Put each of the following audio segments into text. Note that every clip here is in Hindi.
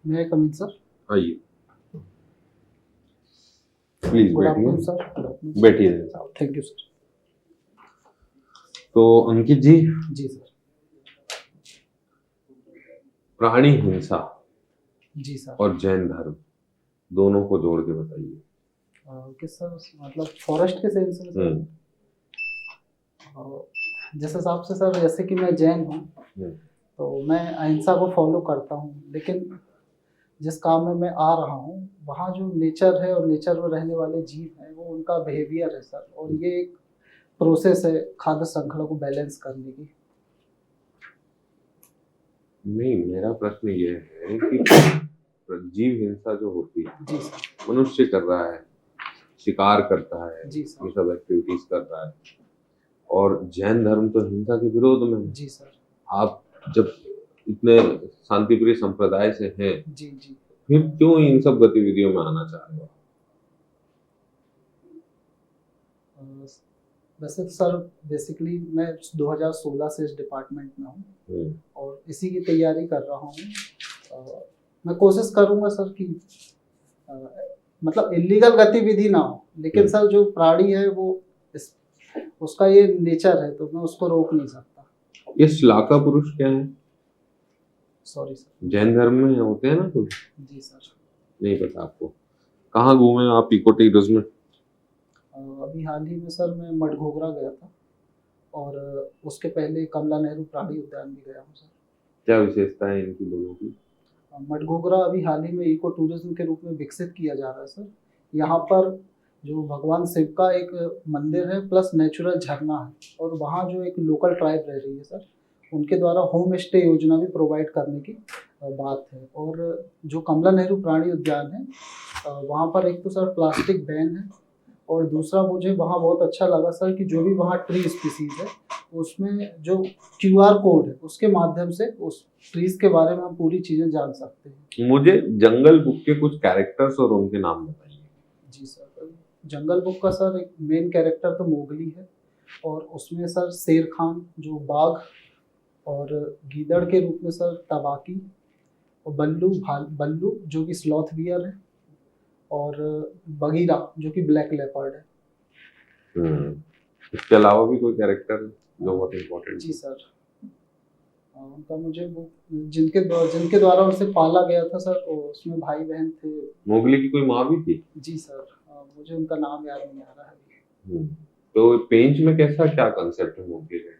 मैं कमिंग सर। आइए, प्लीज गुड आफ्टरनून बैठिए। सर। बैठिए। Thank you sir. तो अंकित जी, जी सर। प्राणी हिंसा जी सर। और जैन धर्म दोनों को जोड़ के बताइए। किस सर, मतलब फॉरेस्ट के सेंस में सर? जिस हिसाब से सर, जैसे कि मैं जैन हूँ तो मैं अहिंसा को फॉलो करता हूँ, लेकिन जिस काम में मैं आ रहा हूँ वहाँ जो नेचर है और नेचर में रहने वाले जीव हैं वो उनका बिहेवियर है सर, और ये एक प्रोसेस है खाद्य श्रृंखला को बैलेंस करने की। नहीं, मेरा प्रश्न ये है कि जीव हिंसा जो होती है, जी सर। मनुष्य कर रहा है, शिकार करता है, जी सर। ये सब एक्टिविटीज कर रहा है, और जैन धर्म तो हिंसा के विरोध में है। जी सर। आप जब इतने शांतिप्रिय संप्रदाय से हैं, जी जी। फिर क्यों इन सब गतिविधियों में आना चाह रहे हो? वैसे तो सर बेसिकली मैं 2016 से इस डिपार्टमेंट में हूँ और इसी की तैयारी कर रहा हूँ। मैं कोशिश करूँगा सर कि मतलब इलीगल गतिविधि ना हो, लेकिन सर जो प्राणी है वो उसका ये नेचर है तो मैं उसको रोक नहीं सकता। ये श्लाका पुरुष क्या है? Sorry sir. जैन धर्म में होते हैं ना कुछ? जी सर। नहीं पता आपको? कहाँ घूमे आप इको टूरिज्म में? अभी हाल ही में सर मैं मडघोगरा गया था, और उसके पहले कमला नेहरू प्राणी उद्यान भी गया हूँ सर। क्या विशेषता है इनकी लोगों की? मडघोगरा अभी हाल ही में इको टूरिज्म के रूप में विकसित किया जा रहा है सर। यहाँ पर जो भगवान शिव का एक मंदिर है प्लस नेचुरल झरना है, और वहाँ जो एक लोकल ट्राइब रह रही है सर, उनके द्वारा होम स्टे योजना भी प्रोवाइड करने की बात है। और जो कमला नेहरू प्राणी उद्यान है वहाँ पर एक तो सर प्लास्टिक बैन है, और दूसरा मुझे वहाँ बहुत अच्छा लगा सर कि जो भी वहाँ ट्री स्पीसीज है उसमें जो QR कोड है उसके माध्यम से उस ट्रीज के बारे में हम पूरी चीजें जान सकते हैं। मुझे जंगल बुक के कुछ कैरेक्टर्स और उनके नाम बताइए। जी सर। जंगल बुक का सर एक मेन कैरेक्टर तो मोगली है, और उसमें सर शेर खान जो बाघ, और गीदड़ के रूप में सर तबाकी, और बल्लू जो कि स्लॉथ बियर है, और बगीरा जो कि ब्लैक लेपर्ड है। इसके अलावा भी कोई कैरेक्टर जो बहुत इम्पोर्टेंट? जी सर। उनका मुझे वो जिनके द्वारा उसे पाला गया था सर, उसमें भाई बहन थे। मोगली की कोई माँ भी थी? जी सर। मुझे उनका नाम याद नहीं आ रहा है। तो पेंच में कैसा क्या कंसेप्ट है मोगली का?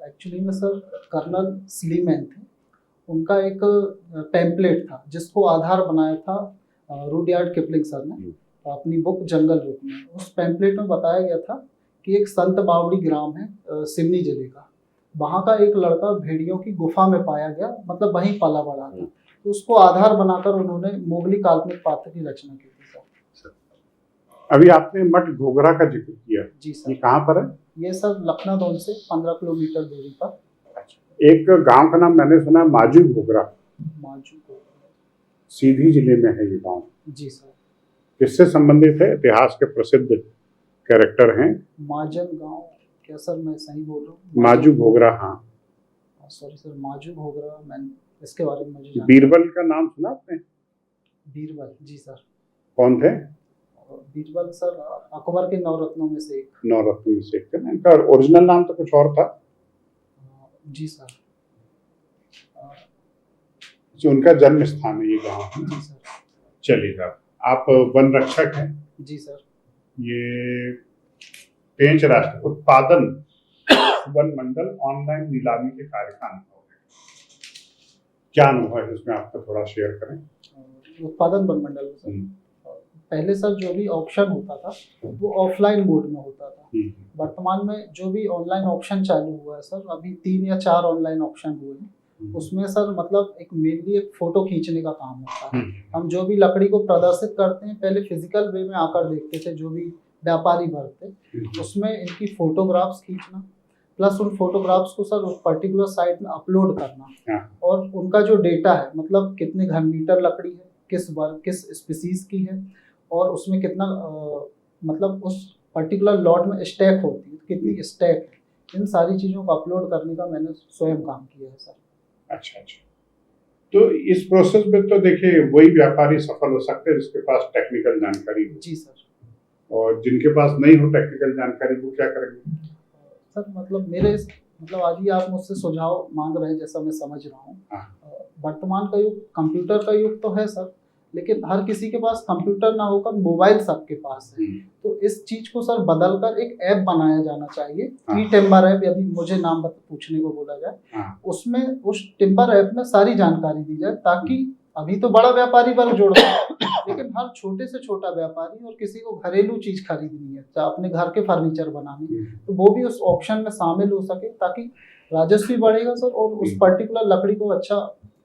एक्चुअली में सर कर्नल स्लीमैन थे, उनका एक टेम्पलेट था जिसको आधार बनाया था रुडयार्ड किपलिंग सर ने अपनी बुक जंगल बुक में। उस टेम्पलेट में बताया गया था कि एक संत बावड़ी ग्राम है सिवनी जिले का, वहाँ का एक लड़का भेड़ियों की गुफा में पाया गया, मतलब वहीं पला बड़ा था, तो उसको आधार बनाकर उन्होंने मोगली काल्पनिक पात्र की रचना की थी सर। अभी आपने मडघोगरा का जिक्र किया। जी सर। ये कहाँ पर है? ये सर लखनऊ से 15 किलोमीटर दूरी पर। एक गांव का नाम मैंने सुना, माजू घोगरा। सीधी जिले में है ये गांव। जी सर। किससे संबंधित है? इतिहास के प्रसिद्ध कैरेक्टर हैं माजन गांव। क्या सर मैं सही बोल रहा हूँ? माजू घोगरा। हाँ सॉरी सर, माजू घोगरा मैंने इसके बारे में मुझे बीरबल का नाम सुना आपने? बीरबल? जी सर। कौन थे बीरबल? सर अकबर के नवरत्नों में से एक। नवरत्नों में से एक थे ना। इनका ओरिजिनल नाम तो कुछ और था। जी सर। जो उनका जन्म स्थान है ये गाँव। जी सर। चलिएगा, आप वन रक्षक हैं? जी सर। ये पेंच राष्ट्र उत्पादन वन मंडल ऑनलाइन नीलामी के कार्य का अनुभव है, क्या अनुभव है उसमें आपका थोड़ा शेयर करें। उत्पादन वन मंडल में सर पहले सर जो भी ऑप्शन होता था वो ऑफलाइन मोड में होता था। वर्तमान में जो भी ऑनलाइन ऑप्शन चालू हुआ है सर, अभी 3 या 4 ऑनलाइन ऑप्शन हुए हैं। उसमें सर मतलब एक मेनली एक फोटो खींचने का काम होता है। हम जो भी लकड़ी को प्रदर्शित करते हैं पहले फिजिकल वे में आकर देखते थे, जो भी व्यापारी वर्ग थे उसमें इनकी फोटोग्राफ्स खींचना, प्लस उन फोटोग्राफ्स को सर उस पर्टिकुलर साइट में अपलोड करना, और उनका जो डेटा है मतलब कितने घन मीटर लकड़ी है, किस वर्ग किस स्पीसीज की है, और उसमें कितना मतलब उस पर्टिकुलर लॉट में स्टैक होती है, कितनी स्टैक है, इन सारी चीज़ों को अपलोड करने का मैंने स्वयं काम किया है सर। अच्छा। तो इस प्रोसेस में तो देखिए वही व्यापारी सफल हो सकते हैं जिसके पास टेक्निकल जानकारी हो, जी सर। और जिनके पास नहीं हो टेक्निकल जानकारी वो क्या करेंगे? सर मतलब आज ही आप मुझसे सुझाव मांग रहे हैं, जैसा मैं समझ रहा हूँ। हाँ। वर्तमान का युग कंप्यूटर का युग तो है सर, लेकिन हर किसी के पास कंप्यूटर ना होकर मोबाइल सबके पास है। तो इस चीज को सर बदलकर एक ऐप बनाया जाना चाहिए। हाँ। ई टिम्बर ऐप, यदि मुझे नाम पूछने को बोला जाए, हाँ। उसमें उस टिम्बर ऐप में सारी जानकारी दी जाए, ताकि अभी तो बड़ा व्यापारी वर्ग जोड़ता है, लेकिन हर छोटे से छोटा व्यापारी और किसी को घरेलू चीज खरीदनी है, चाहे अपने घर के फर्नीचर बनाने, तो वो भी उस ऑप्शन में शामिल हो सके, ताकि राजस्व भी बढ़ेगा सर, और उस पर्टिकुलर लकड़ी को अच्छा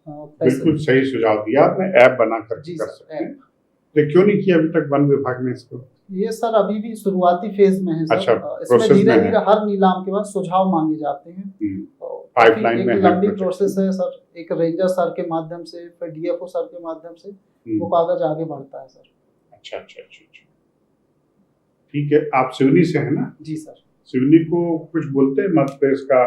पैसे। बिल्कुल सही सुझाव दिया आपने, ऐप बना कर जी कर सर, सकते हैं। तो क्यों नहीं किया अभी तक वन विभाग ने इसको? ये सर अभी भी शुरुआती फेज में है सर। अच्छा, इसमें प्रोसेस में धीरे है। धीरे हर नीलाम के बाद सुझाव मांगे जाते हैं। पाइपलाइन एक में है लंबी प्रोजेक्ट। प्रोसेस है सर। एक रेंजर सर के माध्यम से, फिर डीएफओ सर के माध्यम से वो कागज आगे बढ़ता है सर। अच्छा अच्छा अच्छा अच्छा, ठीक है। आप सिवनी से है ना? जी सर। सिवनी को कुछ बोलते हैं? मध्य प्रदेश का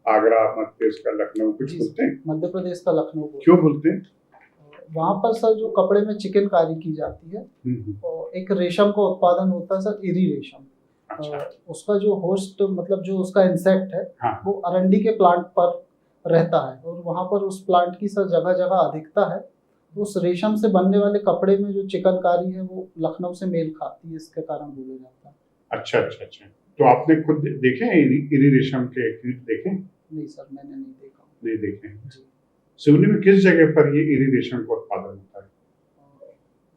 आगरा, मध्य प्रदेश का लखनऊ कुछ जी बोलते हैं? मध्य प्रदेश का लखनऊ बोलते क्यों बोलते हैं? हैं। वहाँ पर सर जो कपड़े में चिकनकारी की जाती है, और एक रेशम का उत्पादन होता है सर, इरी रेशम। अच्छा। उसका जो होस्ट, मतलब जो उसका इंसेक्ट है, हाँ। वो अरंडी के प्लांट पर रहता है, और वहाँ पर उस प्लांट की सर जगह जगह अधिकता है। उस रेशम से बनने वाले कपड़े में जो चिकनकारी है वो लखनऊ से मेल खाती है, इसके कारण बोला जाता है। अच्छा अच्छा अच्छा, तो आपने खुद देखे हैं इरी रेशम के कीट देखे? नहीं सर, मैंने नहीं देखा। नहीं देखे। जी। सिवनी में किस जगह पर ये इरी रेशम का उत्पादन होता है?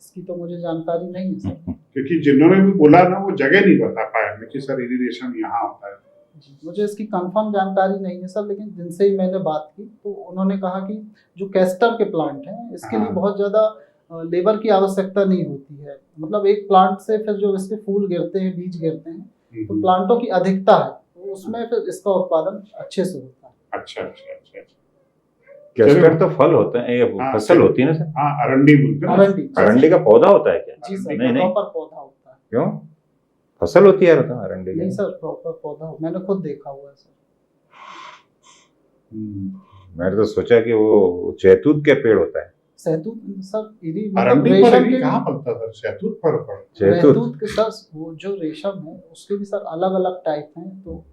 इसकी तो मुझे जानकारी नहीं है सर। क्योंकि जिन्होंने भी बोला ना, वो जगह नहीं बता पाया हमें कि सर इरी रेशम यहाँ होता है। जी, मुझे इसकी कंफर्म जानकारी नहीं है सर, लेकिन जिनसे ही मैंने बात की तो उन्होंने कहा कि जो कैस्टर के प्लांट हैं, इसके लिए बहुत ज़्यादा लेबर की आवश्यकता नहीं होती है। मतलब एक प्लांट से फिर जो इसके फूल गिरते हैं, बीज गिरते हैं, तो प्लांटों की अधिकता है, तो उसमें फिर इसका उत्पादन अच्छे से होता है। अच्छा अच्छा अच्छा अच्छा। कैस्टर तो फल होते हैं, ये फसल होती है ना सर? हाँ, अरंडी बोलते हैं। अरंडी का पौधा होता है क्या? जी सर, नहीं नहीं, प्रॉपर पौधा होता है। क्यों? फसल होती है अरंडी? नहीं सर, प्रॉपर पौधा, मैंने खुद देखा हुआ है सर। मैंने तो सोचा कि वो शहतूत के पेड़ होता है। शहतूत सर, इरी अरंडी पर रेशम इरी के, कहाँ पलता सर? शहतूत पर शहतूत के सर वो जो रेशम है उसके भी सर अलग अलग टाइप हैं। तो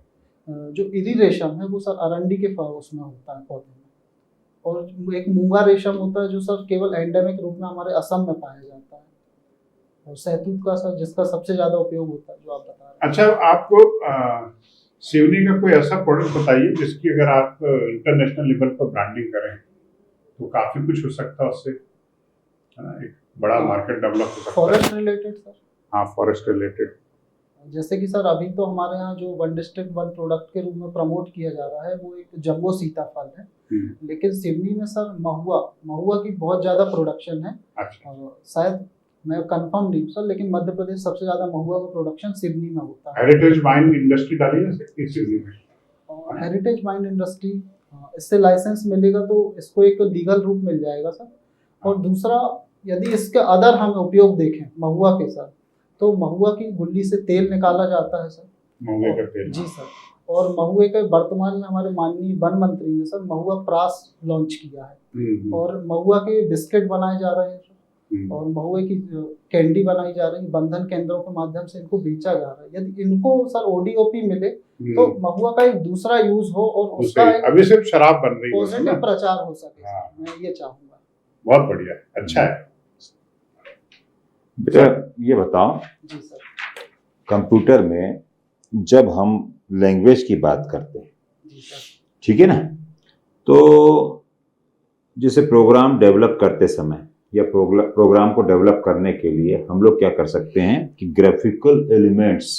जो इरी रेशम है वो सर अरंडी के उसमें होता है, पौधे में। और एक मूंगा रेशम होता है जो सर केवल एंडेमिक रूप में हमारे असम में पाया जाता है। और शहतूत का सर जिसका सबसे ज्यादा उपयोग होता है, जो आप बता रहे हैं। अच्छा, आपको सिवनी का कोई ऐसा प्रोडक्ट बताइए जिसकी अगर आप इंटरनेशनल लेवल पर ब्रांडिंग करें तो काफी कुछ हो सकता है उससे, है ना? एक बड़ा मार्केट डेवलप हो सकता है। Forest related sir? हाँ, फॉरेस्ट रिलेटेड। जैसे कि सर अभी तो हमारे यहाँ जो वन डिस्ट्रिक्ट वन प्रोडक्ट के रूप में प्रमोट किया जा रहा है वो एक जम्बो सीताफल है। लेकिन सिवनी में सर महुआ की बहुत ज्यादा प्रोडक्शन है। अच्छा। शायद मैं कंफर्म नहीं हूँ सर, लेकिन मध्य प्रदेश सबसे ज्यादा महुआ का प्रोडक्शन सिवनी में होता है। हेरिटेज वाइन इंडस्ट्री डाली जा सकती है सिवनी में? हेरिटेज वाइन इंडस्ट्री, इससे लाइसेंस मिलेगा तो इसको एक लीगल रूप मिल जाएगा सर। और दूसरा, यदि इसके अदर हम उपयोग देखें महुआ के सर, तो महुआ की गुल्ली से तेल निकाला जाता है सर। महुए का तेल? जी सर। और महुए के वर्तमान में हमारे माननीय वन मंत्री ने सर महुआ प्रास लॉन्च किया है। और महुआ के बिस्किट बनाए जा रहे हैं और महुए की कैंडी बनाई जा रही है। बंधन केंद्रों के माध्यम से इनको बेचा जा रहा है। यदि इनको सर ओडीओपी मिले तो महुआ का एक दूसरा यूज हो और उसका अभी सिर्फ शराब बन रही है, पॉजिटिव प्रचार हो सके। मैं ये चाहूंगा। बहुत बढ़िया, अच्छा है। बेटा ये बताओ, जी सर, कंप्यूटर में जब हम लैंग्वेज की बात करते हैं, जी सर, ठीक है ना, तो जैसे प्रोग्राम डेवलप करते समय या प्रोग्राम को डेवलप करने के लिए हम लोग क्या कर सकते हैं कि ग्राफिकल एलिमेंट्स,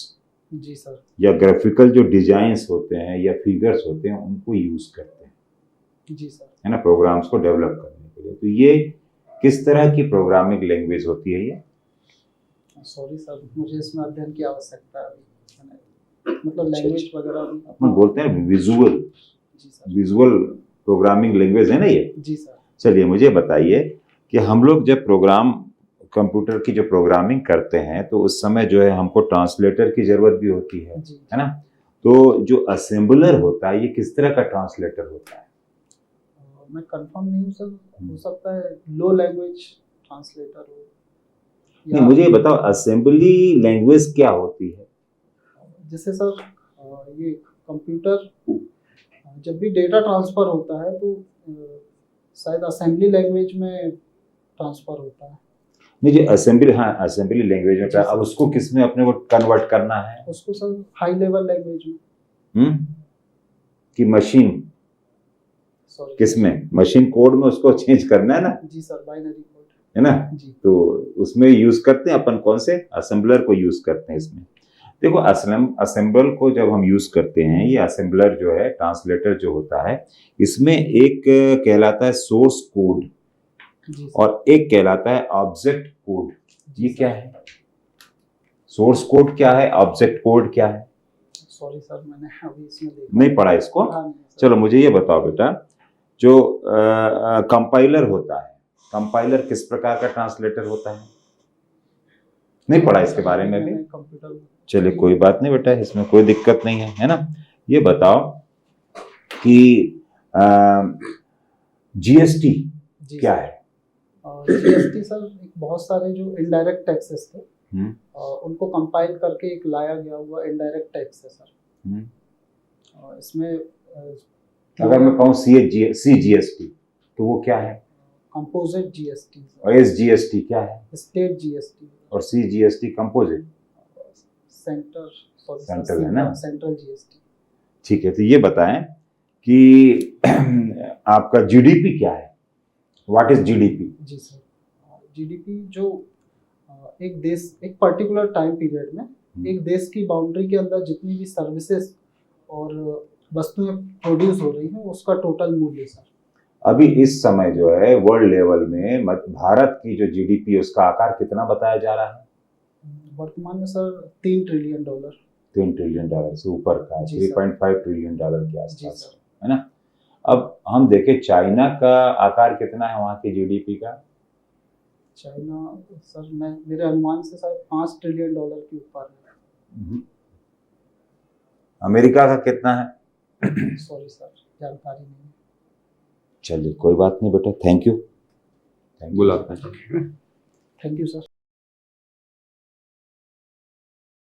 जी सर, या ग्राफिकल जो डिजाइन्स होते हैं या फिगर्स होते हैं उनको यूज करते हैं, जी सर, है ना, प्रोग्राम्स को डेवलप करने के लिए। तो ये किस तरह की प्रोग्रामिंग लैंग्वेज होती है ये? सॉरी सर, मुझे इसमें अध्ययन की आवश्यकता है। मतलब लैंग्वेज वगैरह हम बोलते हैं विजुअल, जी सर, विजुअल प्रोग्रामिंग लैंग्वेज है ना ये? जी सर। चलिए मुझे बताइए कि हम लोग जब प्रोग्राम कंप्यूटर की जो प्रोग्रामिंग करते हैं तो उस समय जो है हमको ट्रांसलेटर की जरूरत भी होती है ना? तो जो असेंबलर होता है ये किस तरह का ट्रांसलेटर होता है? मैं कंफर्म नहीं हूँ सर, हो सकता है लो लैंग्वेज ट्रांसलेटर हो नहीं, मुझे ये बताओ असेंबली लैंग्वेज क्या होती है? जैसे सर ये कंप्यूटर जब भी डेटा ट्रांसफर होता है तो शायद असेंबली लैंग्वेज में ट्रांसफर होता है। नहीं, जो असेंबली, हाँ असेंबली लैंग्वेज होता है, जी, अब सर। उसको किस में अपने को कन्वर्ट करना है? उसको सर हाई लेवल लैंग्वेज में। कि मशीन सॉरी किस में, मशीन कोड में उसको चेंज करना है ना, जी सर, बाइनरी कोड है ना? जी। तो उसमें यूज करते हैं अपन, कौन से असेंबलर को यूज करते हैं इसमें। देखो असेंबल को जब हम यूज करते हैं, ये असेंबलर जो है, ट्रांसलेटर जो होता है, इसमें एक कहलाता है सोर्स कोड जी सर। और एक कहलाता है ऑब्जेक्ट कोड। ये जी क्या सर। है? सोर्स कोड क्या है, ऑब्जेक्ट कोड क्या है? सॉरी सर, मैंने अभी इसमें देखा नहीं पढ़ा इसको? हाँ, नहीं सर। चलो मुझे ये बताओ बेटा, जो कंपाइलर होता है, कंपाइलर किस प्रकार का ट्रांसलेटर होता है? नहीं पढ़ा इसके बारे में भी? मैंने कंप्यूटर में चलिए कोई बात नहीं बेटा, इसमें कोई दिक्कत नहीं है ना? ये बताओ कि जीएसटी जी क्या सर। है? जीएसटी सर एक बहुत सारे जो इनडायरेक्ट टैक्सेस थे हम्म, उनको कंपाइल करके एक लाया गया हुआ इनडायरेक्ट टैक्स है सर। हम्म। इसमें अगर मैं कहूँ सीजीएसटी तो वो क्या है? कंपोजिट जीएसटी और एसजीएसटी क्या है? स्टेट जीएसटी और सीजीएसटी कंपोजिट सेंट्रल है ना? Central GST. ठीक है, तो ये बताएं कि आपका जीडीपी क्या है? What is GDP? जी सर, जीडीपी जो एक देश एक पर्टिकुलर टाइम पीरियड में एक देश की बाउंड्री के अंदर जितनी भी सर्विसेज और वस्तुएं प्रोड्यूस हो रही हैं उसका टोटल मूल्य सर। अभी इस समय जो है वर्ल्ड लेवल में भारत की जो जीडीपी है उसका आकार कितना बताया जा रहा है? वर्तमान में सर $3 ट्रिलियन। $3 ट्रिलियन से ऊपर का, जी सर। 3.5 ट्रिलियन के जी आसपास, सर। है ना? अब हम देखें चाइना का आकार कितना है वहां की जीडीपी का? चाइना सर मेरे अनुमान से शायद $5 ट्रिलियन के ऊपर है। अमेरिका का कितना है? सॉरी सर, जानकारी नहीं है। चलिए कोई बात नहीं बेटा, थैंक यू। बुलाते हैं। Thank you sir.